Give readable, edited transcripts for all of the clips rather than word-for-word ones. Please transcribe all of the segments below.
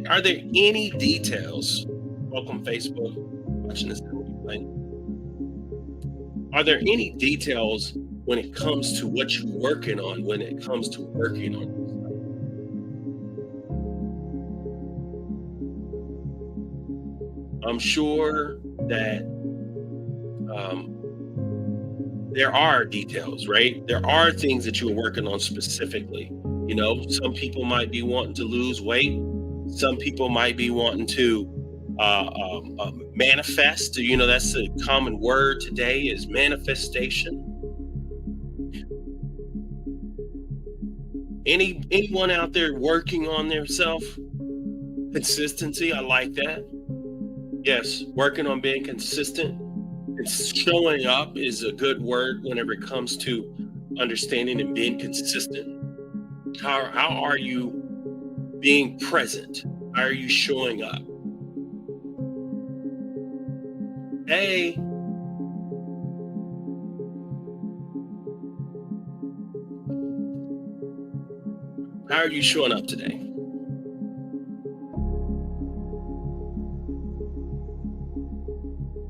Are there any details? Welcome, Facebook. Watching this replay. Are there any details when it comes to what you're working on? When it comes to working on yourself? I'm sure that there are details, right? There are things that you're working on specifically. Some people might be wanting to lose weight. Some people might be wanting to manifest. That's a common word today is manifestation. Anyone out there working on their self consistency? I like that. Yes, working on being consistent. It's showing up is a good word whenever it comes to understanding and being consistent. How are you being present? How are you showing up? Hey, how are you showing up today?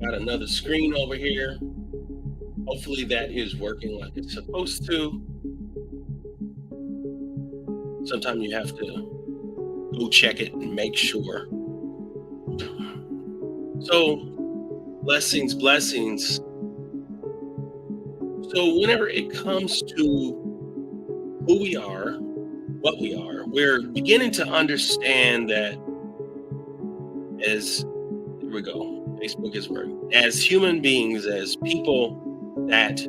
Got another screen over here. Hopefully that is working like it's supposed to. Sometimes you have to go check it and make sure. So, blessings. So whenever it comes to who we are, what we are, we're beginning to understand that here we go, Facebook is working, as human beings, as people that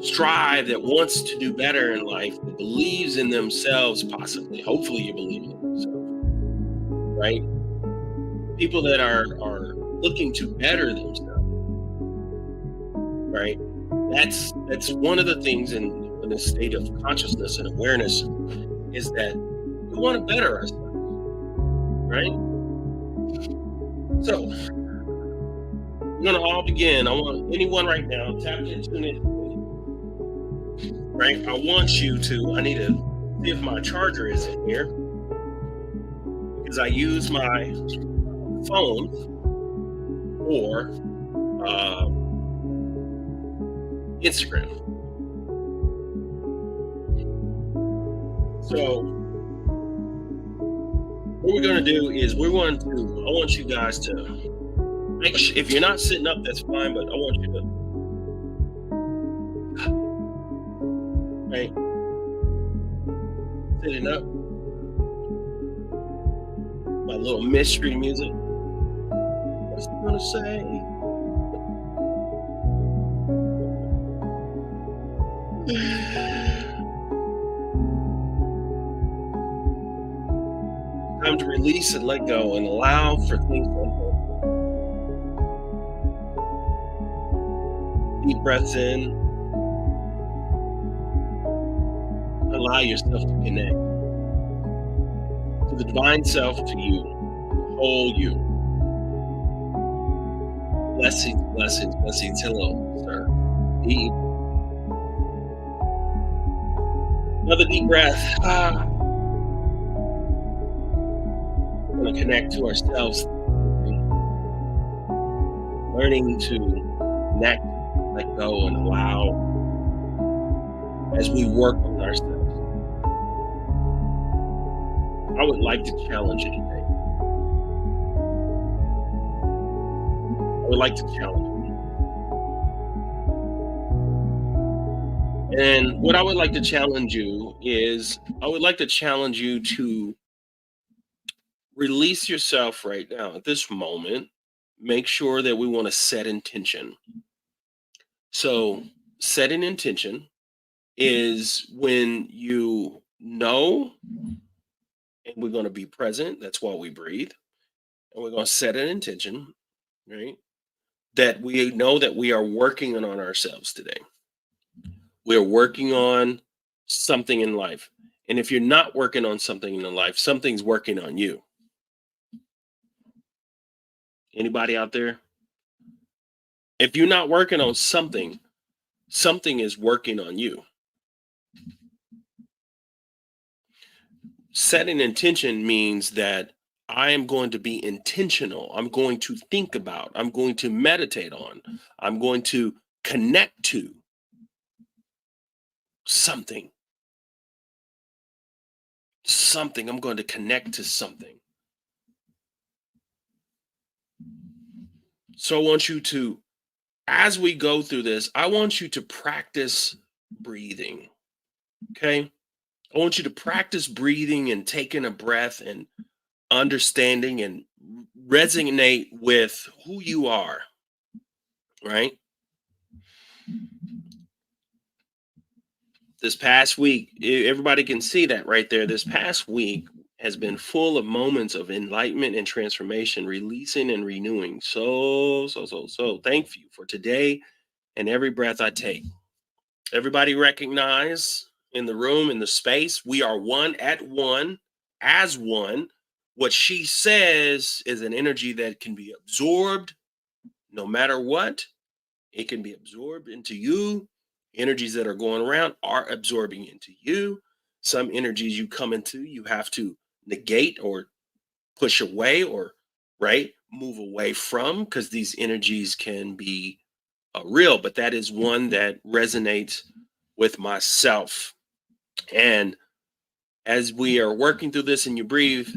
strive, that wants to do better in life, that believes in themselves, possibly, hopefully you believe in yourself, right? People that are looking to better themselves, right? That's one of the things in a state of consciousness and awareness is that we want to better ourselves, right? So we're gonna all begin. I want anyone right now tap into it, right? I need to see if my charger is in here because I use my phone for Instagram. So what we're going to do is I want you guys to make sure, if you're not sitting up, that's fine, but I want you to, right, sitting up, my little mystery music. What's it going to say? Time to release and let go and allow for things to unfold. Deep breaths in. Allow yourself to connect to the divine self, to you, the whole you. Blessings. Hello, sir. Deep. Another deep breath. We're going to connect to ourselves. Learning to connect, let go, and allow as we work on ourselves. I would like to challenge you today. I would like to challenge you. And what I would like to challenge you is, I would like to challenge you to release yourself right now at this moment. Make sure that we want to set intention. So setting intention is when you know, and we're going to be present. That's why we breathe. And we're going to set an intention, right? That we know that we are working on ourselves today. We're working on something in life. And if you're not working on something in life, something's working on you. Anybody out there? If you're not working on something, something is working on you. Setting intention means that I am going to be intentional. I'm going to think about, I'm going to meditate on, I'm going to connect to something, something. I'm going to connect to something. So I want you to, as we go through this, I want you to practice breathing. Okay. I want you to practice breathing and taking a breath and understanding and resonate with who you are, right? This past week, everybody can see that right there. This past week has been full of moments of enlightenment and transformation, releasing and renewing. So thank you for today and every breath I take. Everybody recognize in the room, in the space, we are one at one, as one. What she says is an energy that can be absorbed no matter what. It can be absorbed into you. Energies that are going around are absorbing into you. Some energies you come into, you have to negate or push away or, right, move away from, because these energies can be real. But that is one that resonates with myself. And as we are working through this and you breathe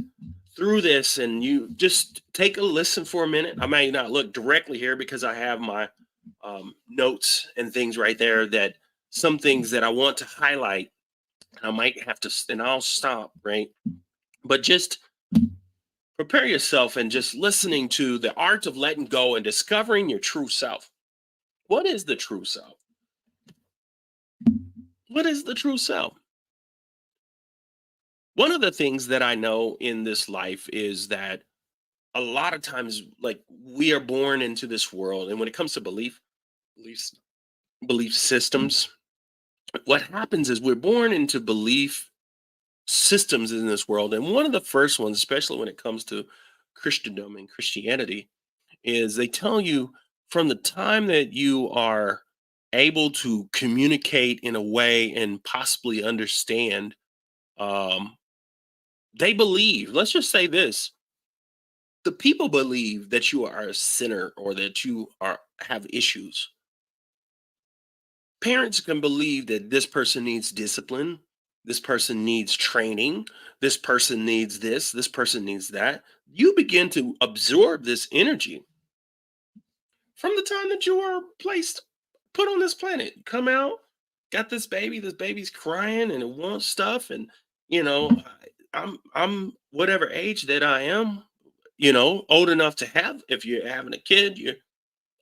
through this and you just take a listen for a minute. I may not look directly here because I have my notes and things right there, that some things that I want to highlight, I might have to, and I'll stop, right? But just prepare yourself and just listening to the art of letting go and discovering your true self. What is the true self? What is the true self? One of the things that I know in this life is that a lot of times, like, we are born into this world, and when it comes to beliefs, belief systems, what happens is we're born into belief systems in this world. And one of the first ones, especially when it comes to Christendom and Christianity, is they tell you from the time that you are able to communicate in a way and possibly understand, um, they believe, let's just say this, the people believe that you are a sinner or that you are have issues. Parents can believe that this person needs discipline, this person needs training, this person needs this person needs that. You begin to absorb this energy from the time that you are placed, put on this planet. You come out, got this baby's crying and it wants stuff. And, you know, I'm whatever age that I am, old enough to have, if you're having a kid, you're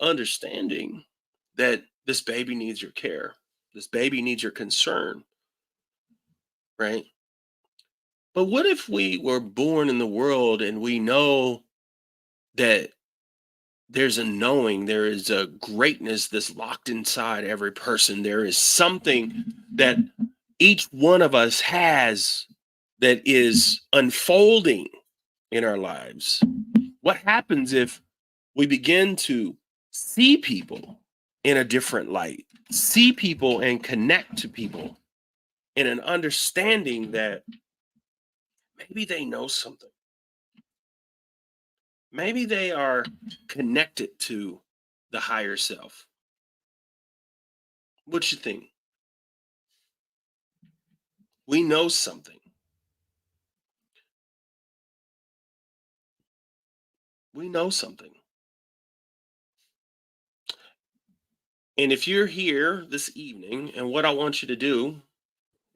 understanding that this baby needs your care. This baby needs your concern, right? But what if we were born in the world and we know that there's a knowing, there is a greatness that's locked inside every person. There is something that each one of us has that is unfolding in our lives. What happens if we begin to see people in a different light, see people and connect to people in an understanding that maybe they know something, maybe they are connected to the higher self? What you think? We know something. We know something. And if you're here this evening, and what I want you to do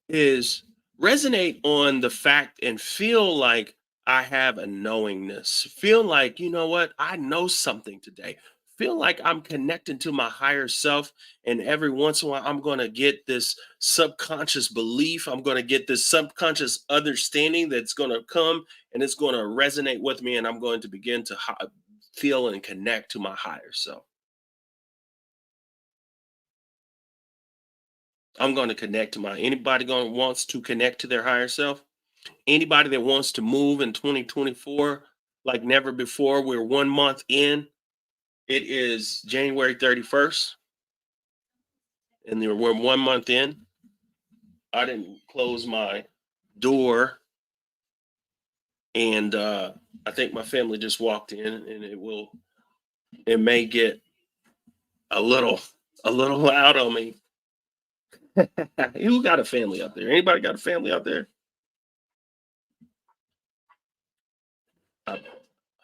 is resonate on the fact and feel like I have a knowingness. Feel like, you know what? I know something today. Feel like I'm connecting to my higher self. And every once in a while, I'm going to get this subconscious belief. I'm going to get this subconscious understanding that's going to come and it's going to resonate with me. And I'm going to begin to feel and connect to my higher self. I'm going to connect to my, anybody going wants to connect to their higher self? Anybody that wants to move in 2024 like never before? We're 1 month in. It is January 31st, and we're 1 month in. I didn't close my door And I think my family just walked in, and it may get a little a little loud on me. Who got a family out there? Anybody got a family out there? Uh,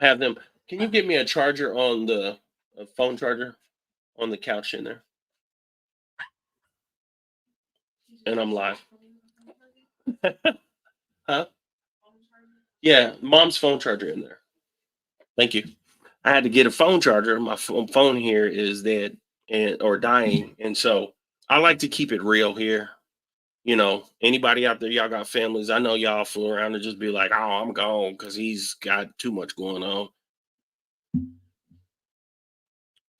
have them. Can you get me a charger on the a phone charger on the couch in there? And I'm live. Huh? Yeah, mom's phone charger in there. Thank you. I had to get a phone charger. My phone here is dead and or dying, and so I like to keep it real here. Anybody out there, y'all got families. I know y'all fool around and just be like, "Oh, I'm gone," because he's got too much going on.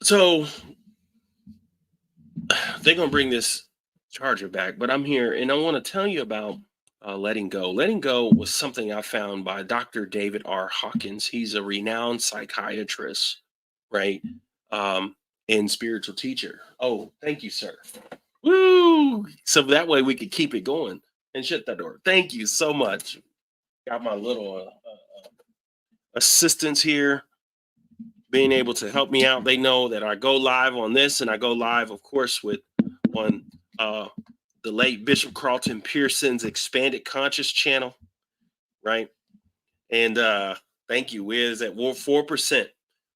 So they're gonna bring this charger back, but I'm here and I want to tell you about letting go. Letting go was something I found by Dr. David R. Hawkins. He's a renowned psychiatrist, right? Um, and spiritual teacher. Oh, thank you, sir. Woo! So that way we could keep it going and shut that door. Thank you so much. Got my little assistants here being able to help me out. They know that I go live on this, and I go live, of course, with on uh, the late Bishop Carlton Pearson's Expanded Conscious channel, right? And thank you, Wiz, at 4%,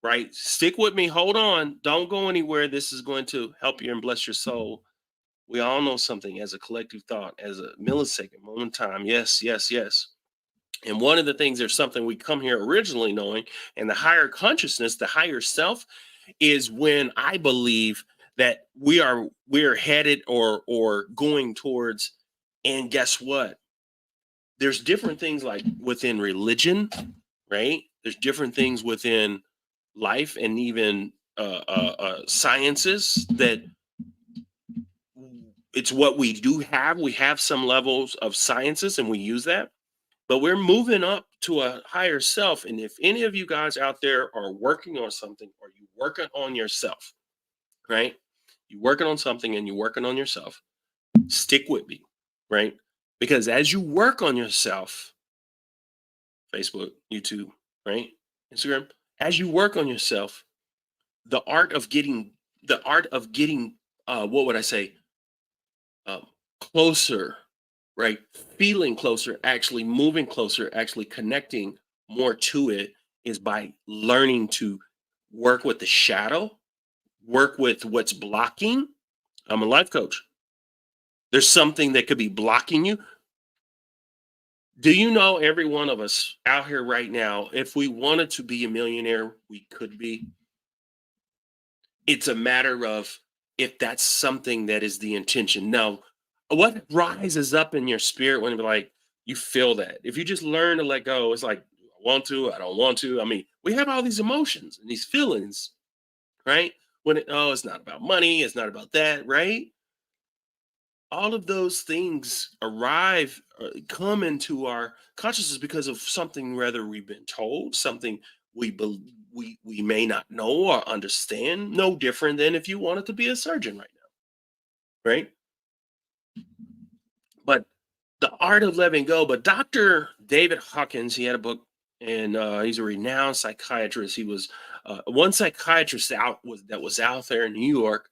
right? Stick with me. Hold on. Don't go anywhere. This is going to help you and bless your soul. We all know something as a collective thought, as a millisecond, moment in time. Yes, yes, yes. And one of the things, there's something we come here originally knowing, and the higher consciousness, the higher self, is when I believe that we're headed or going towards. And guess what? There's different things like within religion, right? There's different things within life and even sciences that it's what we do have. We have some levels of sciences and we use that, but we're moving up to a higher self. And if any of you guys out there are working on something or you working on yourself, right? You working on something and you working on yourself, stick with me, right? Because as you work on yourself, Facebook, YouTube, right? Instagram, as you work on yourself, the art of getting what would I say? Um, closer, right? Feeling closer, actually moving closer, actually connecting more to it is by learning to work with the shadow, work with what's blocking. I'm a life coach. There's something that could be blocking you. Do you know every one of us out here right now, if we wanted to be a millionaire, we could be? It's a matter of if that's something that is the intention. Now, what rises up in your spirit when you feel that? If you just learn to let go, it's like, I want to, I don't want to. I mean, we have all these emotions and these feelings, right? It's not about money, it's not about that, right? All of those things come into our consciousness because of something, whether we've been told, something we may not know or understand. No different than if you wanted to be a surgeon right now, right? But the art of letting go. But Dr. David Hawkins, he had a book, and he's a renowned psychiatrist. He was one psychiatrist that was out there in New York,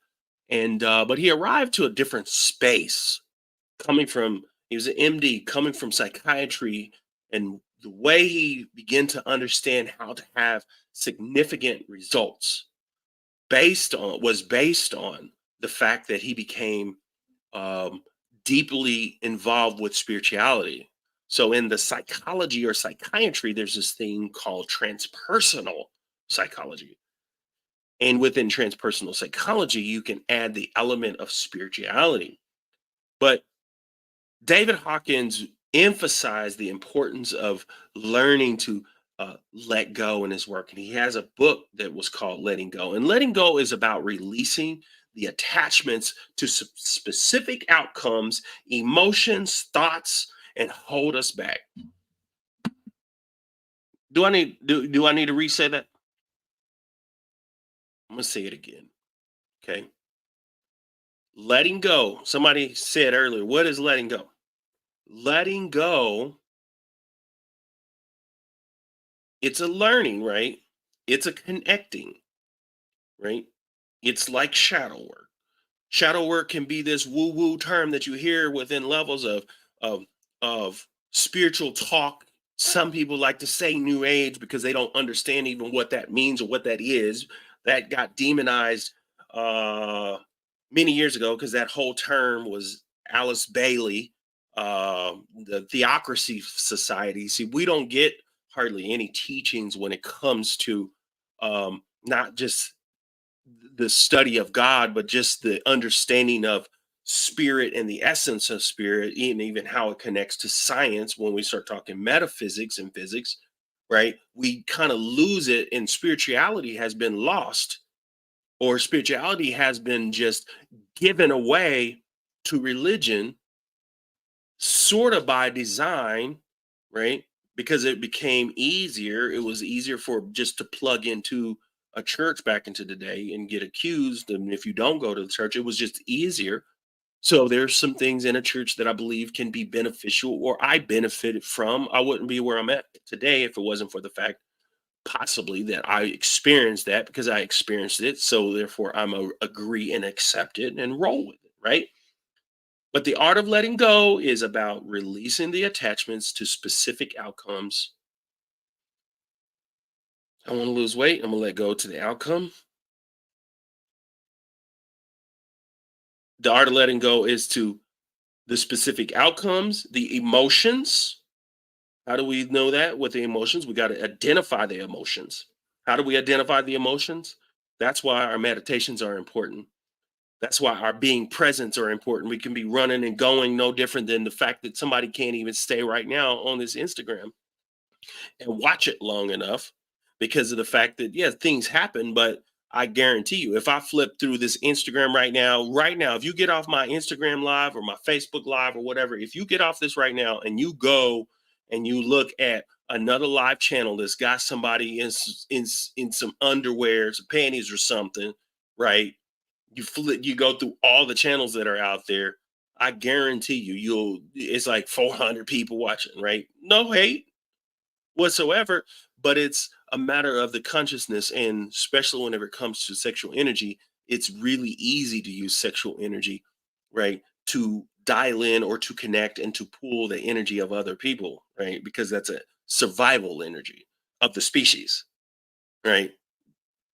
and but he arrived to a different space, coming from he was an MD coming from psychiatry, and the way he began to understand how to have significant results based on the fact that he became um, deeply involved with spirituality. So in the psychology or psychiatry, there's this thing called transpersonal psychology. And within transpersonal psychology, you can add the element of spirituality. But David Hawkins emphasized the importance of learning to let go in his work. And he has a book that was called Letting Go. And letting go is about releasing the attachments to specific outcomes, emotions, thoughts, and hold us back. Do I need to re-say that? I'm gonna say it again. Okay. Letting go. Somebody said earlier, what is letting go? Letting go It's a learning, right? It's a connecting, right? It's like shadow work. Shadow work can be this woo-woo term that you hear within levels of of spiritual talk. Some people like to say new age because they don't understand even what that means or what that is. That got demonized uh many years ago because that whole term was Alice Bailey, the Theocracy Society. See, we don't get hardly any teachings when it comes to not just the study of God, but just the understanding of spirit and the essence of spirit, and even how it connects to science when we start talking metaphysics and physics, right? We kind of lose it, and spirituality has been lost, or spirituality has been just given away to religion, sort of by design, right? Because it became easier. It was easier for just to plug into a church back into the day and get accused. And if you don't go to the church, it was just easier. So there's some things in a church that I believe can be beneficial, or I benefited from. I wouldn't be where I'm at today if it wasn't for the fact possibly that I experienced that, because I experienced it. So therefore I'm a agree and accept it and roll with it, right? But the art of letting go is about releasing the attachments to specific outcomes. I want to lose weight. I'm going to let go to the outcome. The art of letting go is to the specific outcomes, the emotions. How do we know that with the emotions? We got to identify the emotions. How do we identify the emotions? That's why our meditations are important. That's why our being presents are important. We can be running and going no different than the fact that somebody can't even stay right now on this Instagram and watch it long enough, because of the fact that, yeah, things happen. But I guarantee you, if I flip through this Instagram right now, if you get off my Instagram live or my Facebook live or whatever, if you get off this right now and you go and you look at another live channel that's got somebody in some underwear, some panties or something, right? You go through all the channels that are out there. I guarantee you, it's like 400 people watching, right? No hate whatsoever, but it's a matter of the consciousness. And especially whenever it comes to sexual energy, it's really easy to use sexual energy, right, to dial in or to connect and to pull the energy of other people, right, because that's a survival energy of the species, right?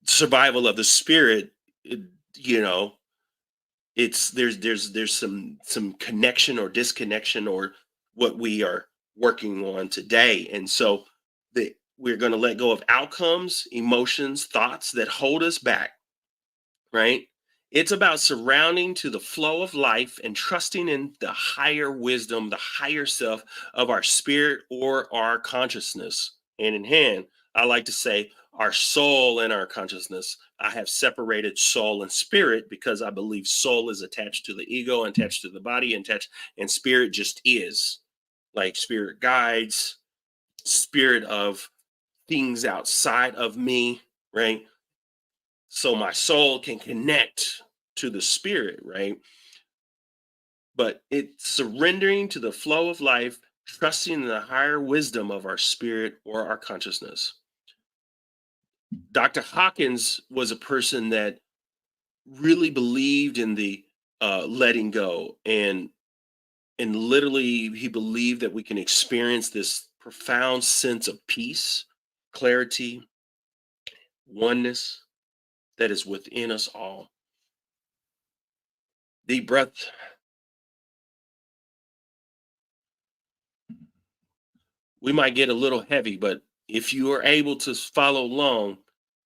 Survival of the spirit. it- you know it's there's some connection or disconnection, or what we are working on today. And so we're going to let go of outcomes, emotions, thoughts that hold us back, right? It's about surrounding to the flow of life and trusting in the higher wisdom, the higher self of our spirit or our consciousness. Hand in hand, I like to say our soul and our consciousness. I have separated soul and spirit because I believe soul is attached to the ego, attached to the body, attached, and spirit just is, like spirit guides, spirit of things outside of me, right? So my soul can connect to the spirit, right? But it's surrendering to the flow of life, trusting in the higher wisdom of our spirit or our consciousness. Dr. Hawkins was a person that really believed in the letting go, and literally he believed that we can experience this profound sense of peace, clarity, oneness that is within us all. Deep breath. We might get a little heavy, but if you are able to follow along,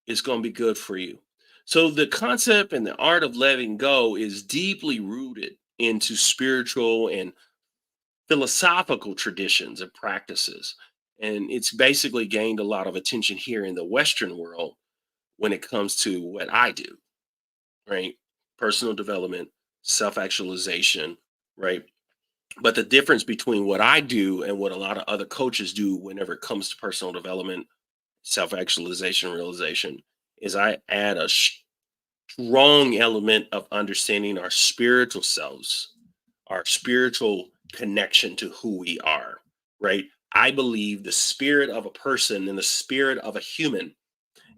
it's going to be good for you. So, the concept and the art of letting go is deeply rooted into spiritual and philosophical traditions and practices. And it's basically gained a lot of attention here in the Western world when it comes to what I do, right? Personal development, self actualization, right? But the difference between what I do and what a lot of other coaches do whenever it comes to personal development, self actualization, realization, is I add a strong element of understanding our spiritual selves, our spiritual connection to who we are, right? I believe the spirit of a person and the spirit of a human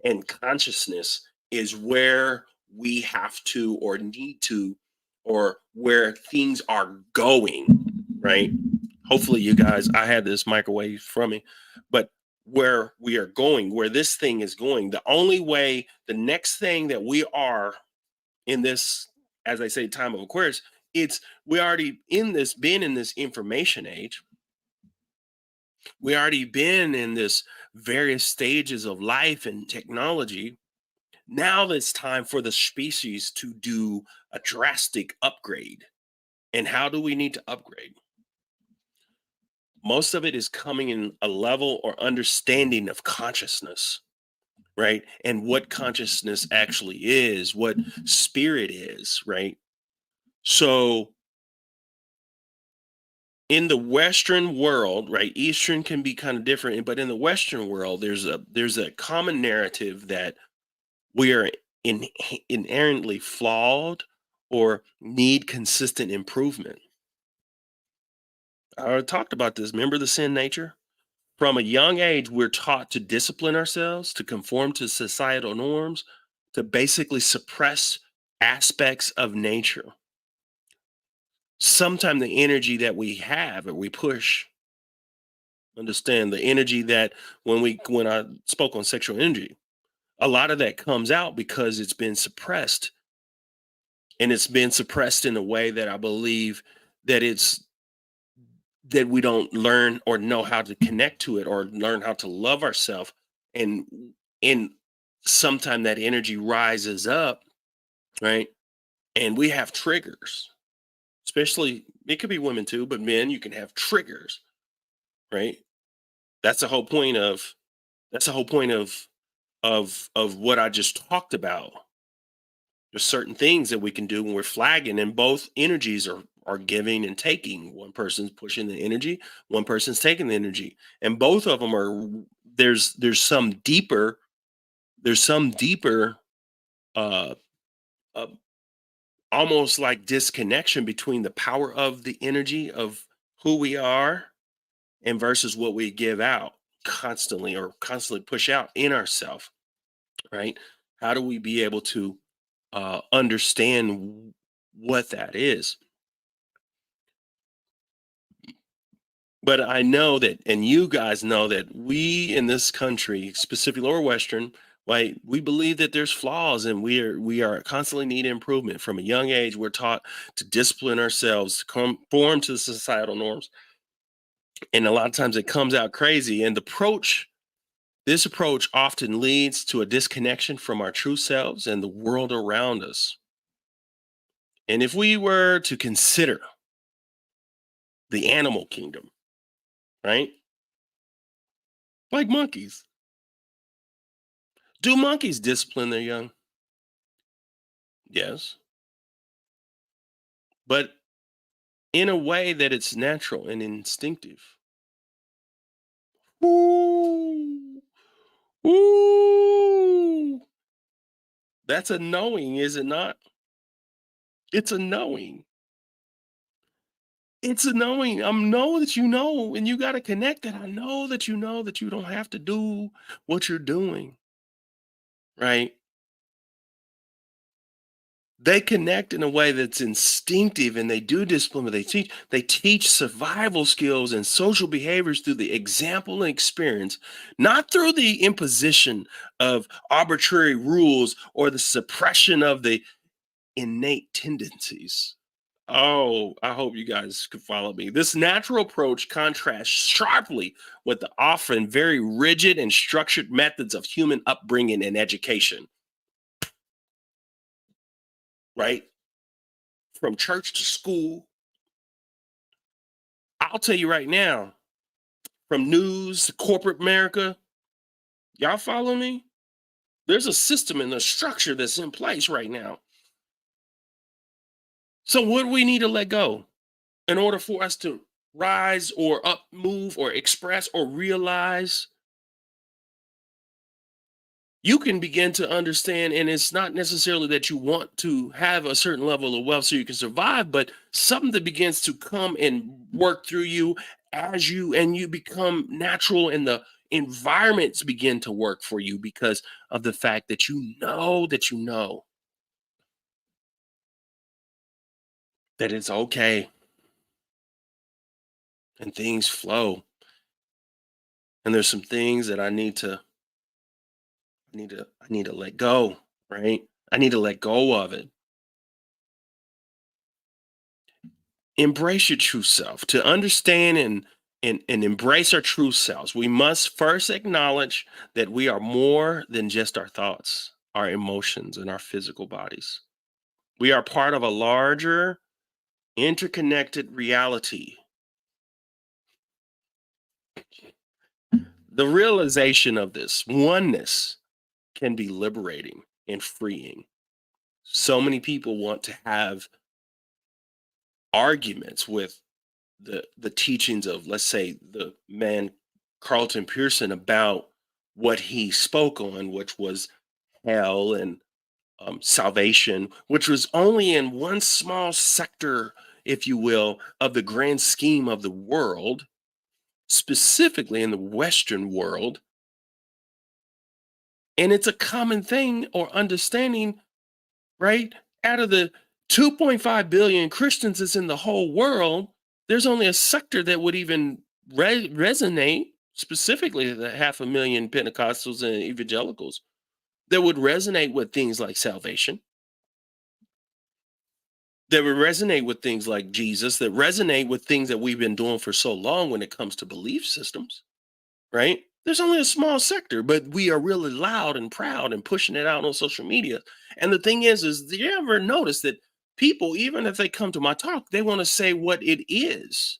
and consciousness is where we have to or need to, or where things are going, right? Hopefully you guys, I had this microwave from me, but where we are going, where this thing is going, the only way, the next thing that we are in this, as I say, time of Aquarius, it's we already in this, been in this information age. We already been in this various stages of life and technology. Now it's time for the species to do a drastic upgrade. And how do we need to upgrade? Most of it is coming in a level or understanding of consciousness, right? And what consciousness actually is, what spirit is, right? So in the Western world, right? Eastern can be kind of different, but in the Western world, there's a common narrative that we are in, inherently flawed or need consistent improvement. I talked about this. Remember the sin nature? From a young age, we're taught to discipline ourselves, to conform to societal norms, to basically suppress aspects of nature. Sometimes the energy that we have or we push, understand the energy that when I spoke on sexual energy, a lot of that comes out because it's been suppressed, and it's been suppressed in a way that I believe that it's that we don't learn or know how to connect to it or learn how to love ourselves, and and sometime that energy rises up, right? And we have triggers, especially it could be women too, but men, you can have triggers, right? That's the whole point of that's the whole point of what I just talked about. There's certain things that we can do when we're flagging, and both energies are giving and taking. One person's pushing the energy, one person's taking the energy, and both of them are. There's some deeper. There's some deeper, uh, uh, almost like disconnection between the power of the energy of who we are and versus what we give out constantly or constantly push out in ourselves. Right? How do we be able to understand what that is? But I know that, and you guys know that we in this country, specifically or Western, right, we believe that there's flaws, and we are constantly need improvement. From a young age, we're taught to discipline ourselves, to conform to societal norms, and a lot of times it comes out crazy. And this approach often leads to a disconnection from our true selves and the world around us. And if we were to consider the animal kingdom, right, like monkeys, do monkeys discipline their young? Yes, but in a way that it's natural and instinctive. Ooh, ooh, that's a knowing, is it not? It's a knowing. It's a knowing. I know that you know, and you got to connect it. I know that you don't have to do what you're doing, right? They connect in a way that's instinctive, and they do discipline. They teach survival skills and social behaviors through the example and experience, not through the imposition of arbitrary rules or the suppression of the innate tendencies. Oh, I hope you guys could follow me. This natural approach contrasts sharply with the often very rigid and structured methods of human upbringing and education, right? From church to school. I'll tell you right now, from news to corporate America, y'all follow me? There's a system and a structure that's in place right now. So, what do we need to let go in order for us to rise or up, move or express or realize? You can begin to understand, and it's not necessarily that you want to have a certain level of wealth so you can survive, but something that begins to come and work through you as you become natural and the environments begin to work for you because of the fact that you know that it's okay and things flow. And there's some things that I need to let go, right? I need to let go of it. Embrace your true self. To understand and embrace our true selves, we must first acknowledge that we are more than just our thoughts, our emotions, and our physical bodies. We are part of a larger, interconnected reality. The realization of this oneness can be liberating and freeing. So many people want to have arguments with the teachings of, let's say, the man Carlton Pearson about what he spoke on, which was hell and salvation, which was only in one small sector, if you will, of the grand scheme of the world, specifically in the Western world. And it's a common thing or understanding, right? Out of the 2.5 billion Christians that's in the whole world, there's only a sector that would even resonate, specifically the 500,000 Pentecostals and evangelicals, that would resonate with things like salvation, that would resonate with things like Jesus, that resonate with things that we've been doing for so long when it comes to belief systems, right? There's only a small sector, but we are really loud and proud and pushing it out on social media. And the thing is do you ever notice that people, even if they come to my talk, they want to say what it is?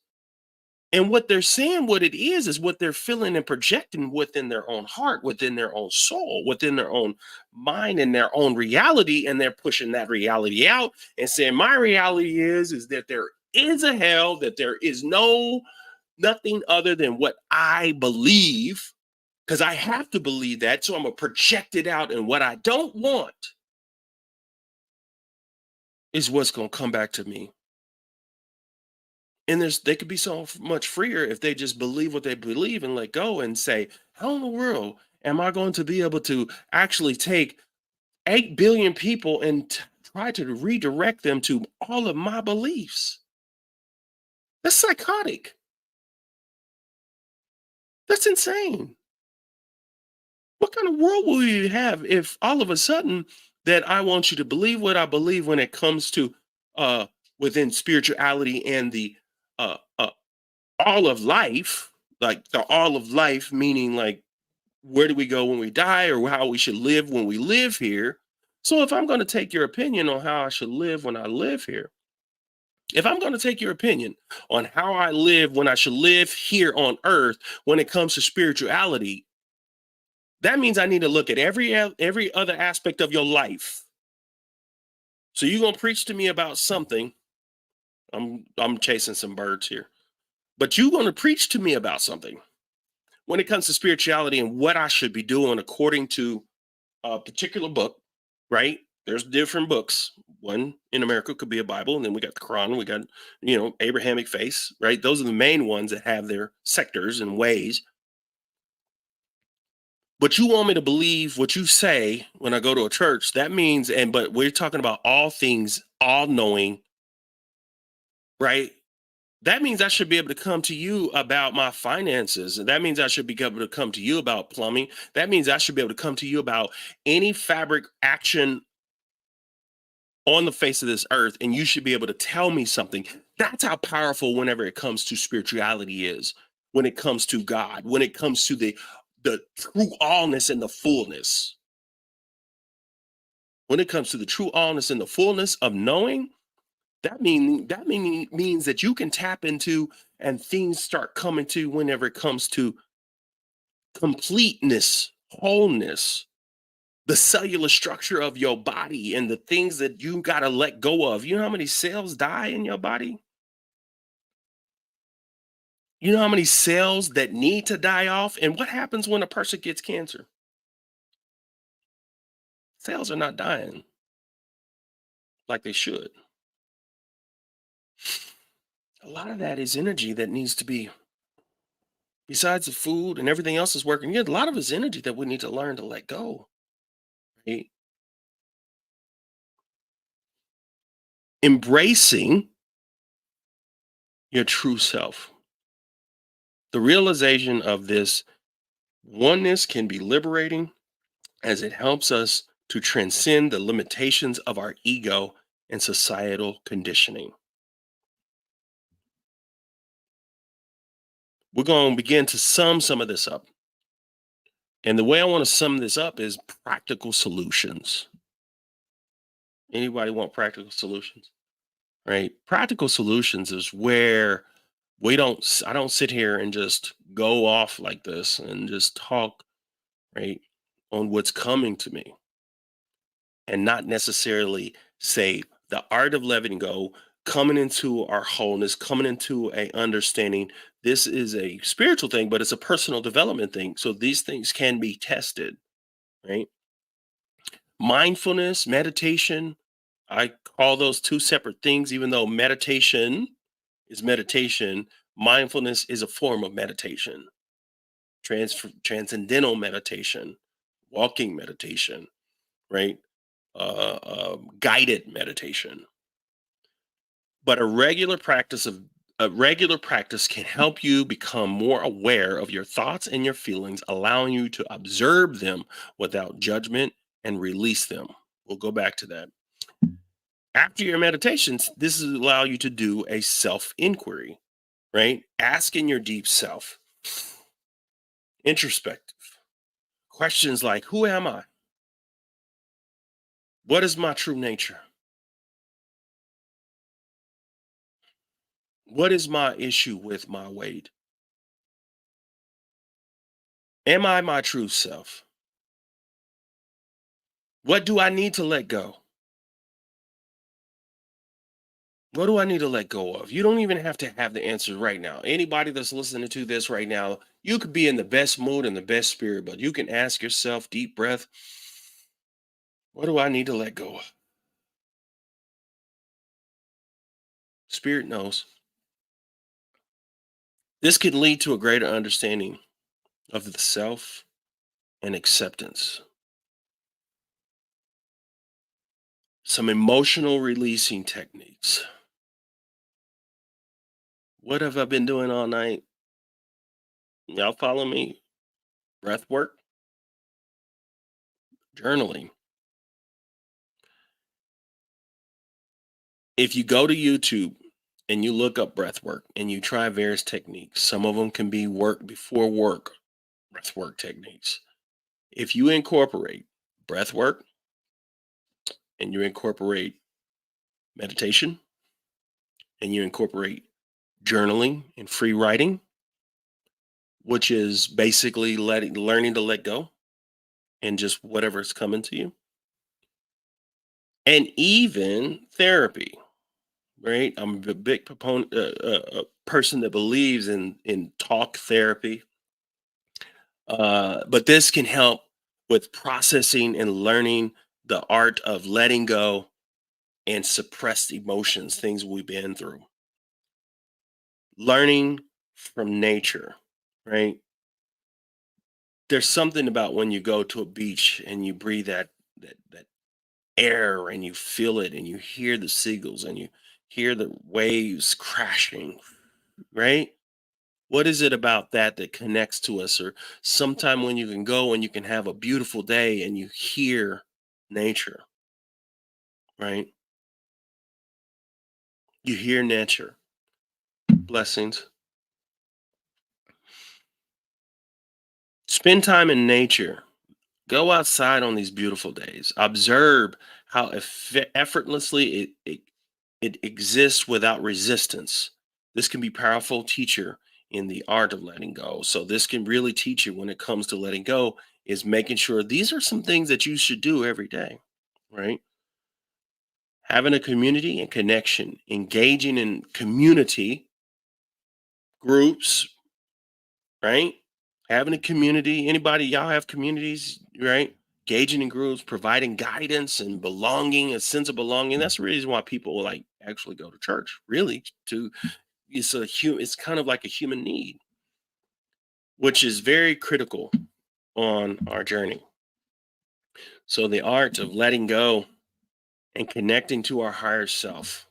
And what they're saying, what it is what they're feeling and projecting within their own heart, within their own soul, within their own mind and their own reality. And they're pushing that reality out and saying, my reality is that there is a hell, that there is nothing other than what I believe, because I have to believe that. So I'm going to project it out. And what I don't want is what's going to come back to me. And they could be so much freer if they just believe what they believe and let go and say, how in the world am I going to be able to actually take 8 billion people and try to redirect them to all of my beliefs? That's psychotic. That's insane. What kind of world will you have if all of a sudden that I want you to believe what I believe when it comes to uh within spirituality and the all of life, like the all of life, meaning like where do we go when we die or how we should live when we live here. So if I'm going to take your opinion on how I should live when I live here, if I'm going to take your opinion on how I live when I should live here on earth when it comes to spirituality, that means I need to look at every other aspect of your life. So you're going to preach to me about something. I'm chasing some birds here. But you're going to preach to me about something when it comes to spirituality and what I should be doing according to a particular book, right? There's different books. One in America could be a Bible, and then we got the Quran, we got, Abrahamic faiths, right? Those are the main ones that have their sectors and ways. But you want me to believe what you say when I go to a church. That means, but we're talking about all things, all knowing, right? That means I should be able to come to you about my finances. That means I should be able to come to you about plumbing. That means I should be able to come to you about any fabric action on the face of this earth. And you should be able to tell me something. That's how powerful, whenever it comes to spirituality, is when it comes to God, when it comes to the true allness and the fullness. When it comes to the true allness and the fullness of knowing, means that you can tap into and things start coming to whenever it comes to completeness, wholeness, the cellular structure of your body and the things that you got to let go of. You know how many cells die in your body? You know how many cells that need to die off? And what happens when a person gets cancer? Cells are not dying like they should. A lot of that is energy that needs to be Besides the food and everything else is working, yeah, a lot of it's energy that we need to learn to let go. Right? Embracing your true self. The realization of this oneness can be liberating as it helps us to transcend the limitations of our ego and societal conditioning. We're going to begin to sum some of this up. And the way I want to sum this up is practical solutions. Anybody want practical solutions? Right? Practical solutions is where I don't sit here and just go off like this and just talk, right, on what's coming to me and not necessarily say the art of letting go, coming into our wholeness, coming into a understanding. This is a spiritual thing, but it's a personal development thing. So these things can be tested, right? Mindfulness, meditation, I call those two separate things, even though meditation is meditation. Mindfulness is a form of meditation, transcendental meditation, walking meditation, right? Guided meditation. But a regular practice can help you become more aware of your thoughts and your feelings, allowing you to observe them without judgment and release them. We'll go back to that. After your meditations, this will allow you to do a self inquiry, right? Asking your deep self, introspective questions like, who am I? What is my true nature? What is my issue with my weight? Am I my true self? What do I need to let go? What do I need to let go of? You don't even have to have the answers right now. Anybody that's listening to this right now, you could be in the best mood and the best spirit, but you can ask yourself, deep breath, what do I need to let go of? Spirit knows. This can lead to a greater understanding of the self and acceptance. Some emotional releasing techniques. What have I been doing all night? Y'all follow me? Breath work, journaling. If you go to YouTube and you look up breath work and you try various techniques, some of them can be work before work, breath work techniques. If you incorporate breath work and you incorporate meditation and you incorporate journaling and free writing, which is basically learning to let go and just whatever's coming to you, and even therapy, right? I'm a big proponent, a person that believes in talk therapy. But this can help with processing and learning the art of letting go and suppressed emotions, things we've been through. Learning from nature, right? There's something about when you go to a beach and you breathe that air and you feel it and you hear the seagulls and you hear the waves crashing, right? What is it about that that connects to us? Or sometime when you can go and you can have a beautiful day and you hear nature, right? You hear nature. Blessings. Spend time in nature. Go outside on these beautiful days. Observe how effortlessly it exists without resistance. This can be powerful teacher in the art of letting go. So this can really teach you when it comes to letting go is making sure these are some things that you should do every day, right? Having a community and connection, engaging in community groups, right? Having a community, anybody, y'all have communities, right? Engaging in groups, providing guidance and belonging, a sense of belonging. That's the reason why people like actually go to church, really. To it's kind of like a human need. which is very critical on our journey. So, the art of letting go and connecting to our higher self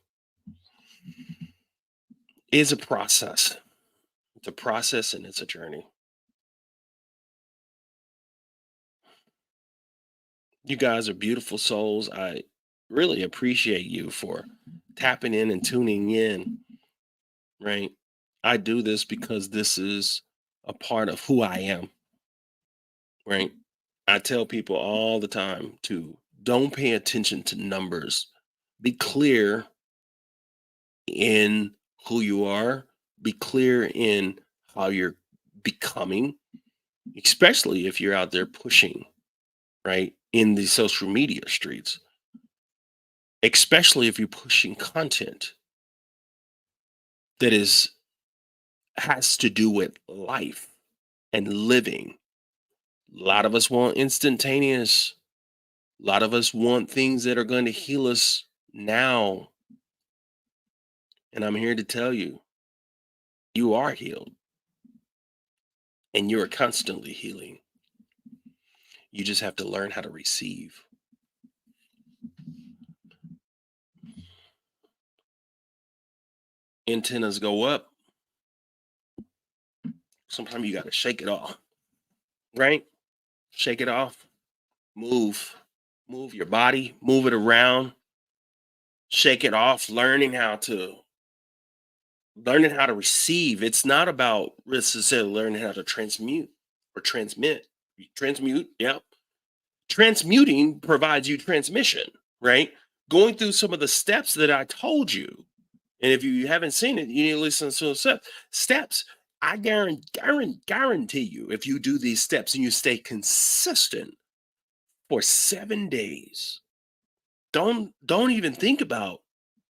is a process. It's a process and it's a journey. You guys are beautiful souls. I really appreciate you for tapping in and tuning in, right? I do this because this is a part of who I am, right? I tell people all the time to don't pay attention to numbers. Be clear in who you are, be clear in how you're becoming, especially if you're out there pushing, right? In the social media streets, especially if you're pushing content that is has to do with life and living. A lot of us want instantaneous. A lot of us want things that are going to heal us now. And I'm here to tell you, you are healed and you're constantly healing. You just have to learn how to receive. Antennas go up. Sometimes you got to shake it off, right? Shake it off. Move. Move your body. Move it around. Shake it off. Learning how to receive. It's not about necessarily learning how to transmute or transmit. Transmute, yeah. Transmuting provides you transmission, right? Going through some of the steps that I told you. And if you haven't seen it, you need to listen to the steps. I guarantee you, if you do these steps and you stay consistent for 7 days, don't even think about,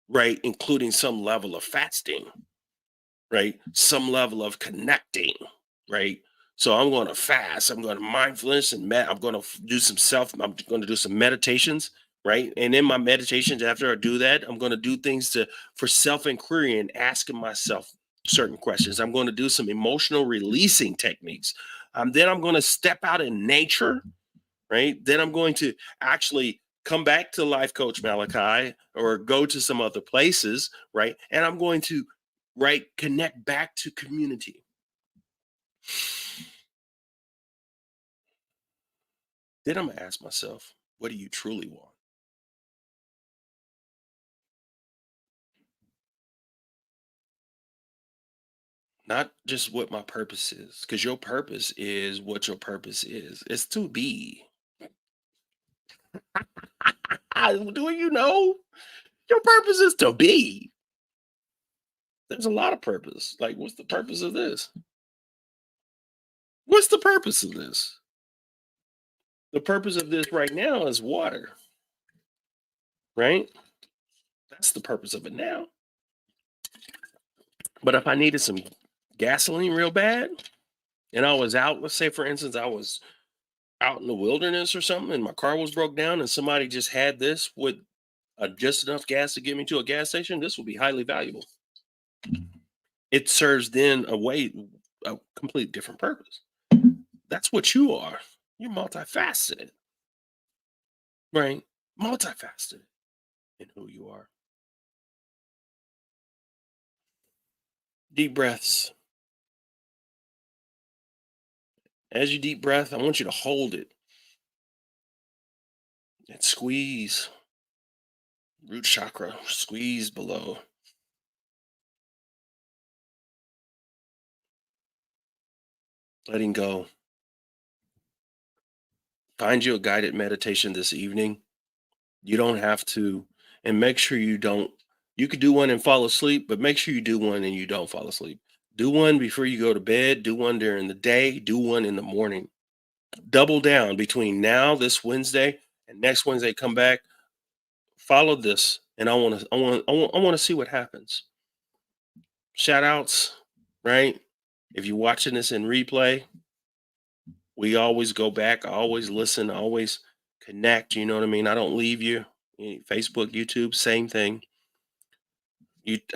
right, including some level of fasting, right? Some level of connecting, right? So I'm going to fast. I'm going to mindfulness and I'm going to do some I'm going to do some meditations, right? And in my meditations, after I do that, I'm going to do things to for self inquiry and asking myself certain questions. I'm going to do some emotional releasing techniques. Then I'm going to step out in nature, right? Then I'm going to actually come back to Life Coach Malachi or go to some other places, right? And I'm going to, right, connect back to community. Then I'm going to ask myself, what do you truly want? Not just what my purpose is, because your purpose is what your purpose is. It's to be. Do you know? Your purpose is to be. There's a lot of purpose. Like, what's the purpose of this? What's the purpose of this? The purpose of this right now is water, right? That's the purpose of it now. But if I needed some gasoline real bad and I was out, let's say for instance, I was out in the wilderness or something and my car was broke down and somebody just had this with just enough gas to get me to a gas station, this would be highly valuable. It serves then a complete different purpose. That's what you are. You're multifaceted, right? Multifaceted in who you are. Deep breaths. As you deep breath, I want you to hold it and squeeze. Root chakra, squeeze below. Letting go. Find you a guided meditation this evening. You don't have to, and make sure you don't. You could do one and fall asleep, but make sure you do one and you don't fall asleep. Do one before you go to bed. Do one during the day. Do one in the morning. Double down between now, this Wednesday, and next Wednesday. Come back. Follow this, and I want to. I want to see what happens. Shout outs, right? If you're watching this in replay, we always go back. I always listen. I always connect. You know what I mean? I don't leave you. Facebook, YouTube, same thing.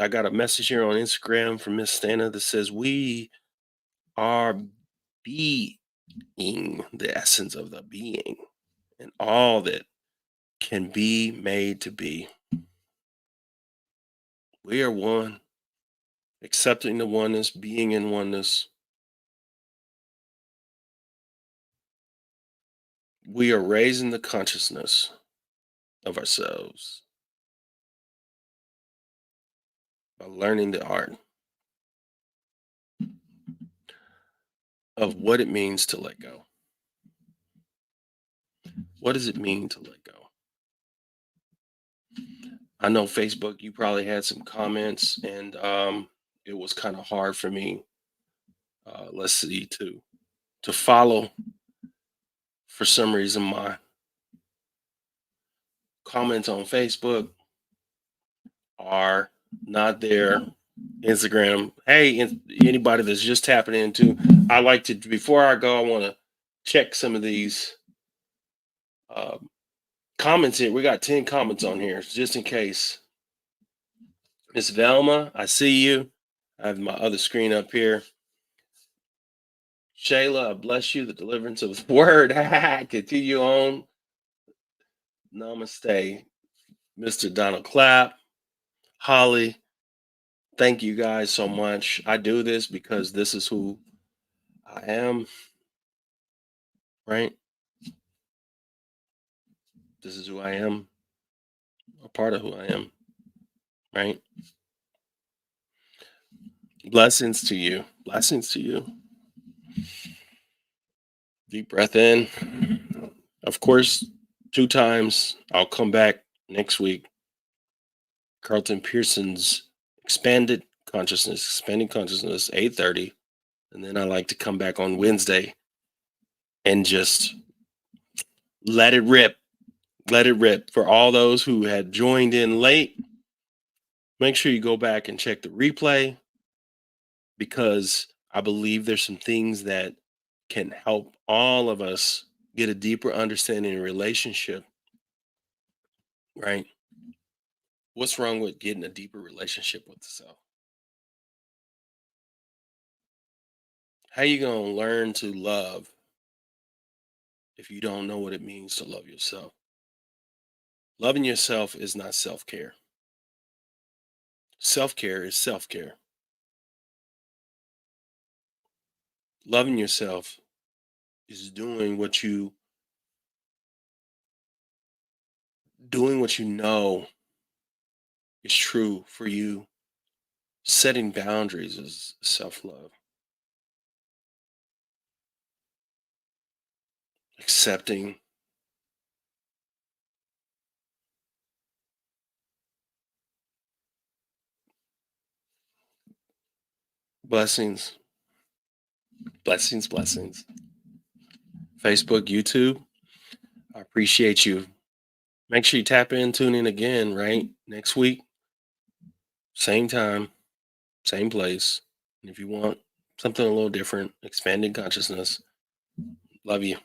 I got a message here on Instagram from Miss Stana that says we are being, the essence of the being, and all that can be made to be. We are one, accepting the oneness, being in oneness. We are raising the consciousness of ourselves by learning the art of what it means to let go. What does it mean to let go? I know Facebook, you probably had some comments, and it was kind of hard for me. Let's see, to follow. For some reason, my comments on Facebook are not there. Instagram. Hey, anybody that's just tapping into, I like to, before I go, I want to check some of these um, comments here. We got 10 comments on here, just in case. Miss Velma, I see you. I have my other screen up here. Shayla, I bless you, the deliverance of the word. Continue on. Namaste. Mr. Donald Clapp, Holly, thank you guys so much. I do this because this is who I am, right? This is who I am, a part of who I am, right? Blessings to you. Blessings to you. Deep breath in. Of course, 2 times. I'll come back next week. Carlton Pearson's expanding consciousness, 8:30. And then I like to come back on Wednesday and just let it rip. Let it rip. For all those who had joined in late, make sure you go back and check the replay, because I believe there's some things that can help all of us get a deeper understanding in relationship, right? What's wrong with getting a deeper relationship with the self? How you going to learn to love if you don't know what it means to love yourself? Loving yourself is not self-care. Self-care is self-care. Loving yourself is doing what you know is true for you. Setting boundaries is self-love. Accepting. Blessings. Blessings, blessings. Facebook, YouTube, I appreciate you. Make sure you tap in, tune in again, right? Next week, same time, same place. And if you want something a little different, expanding consciousness, love you.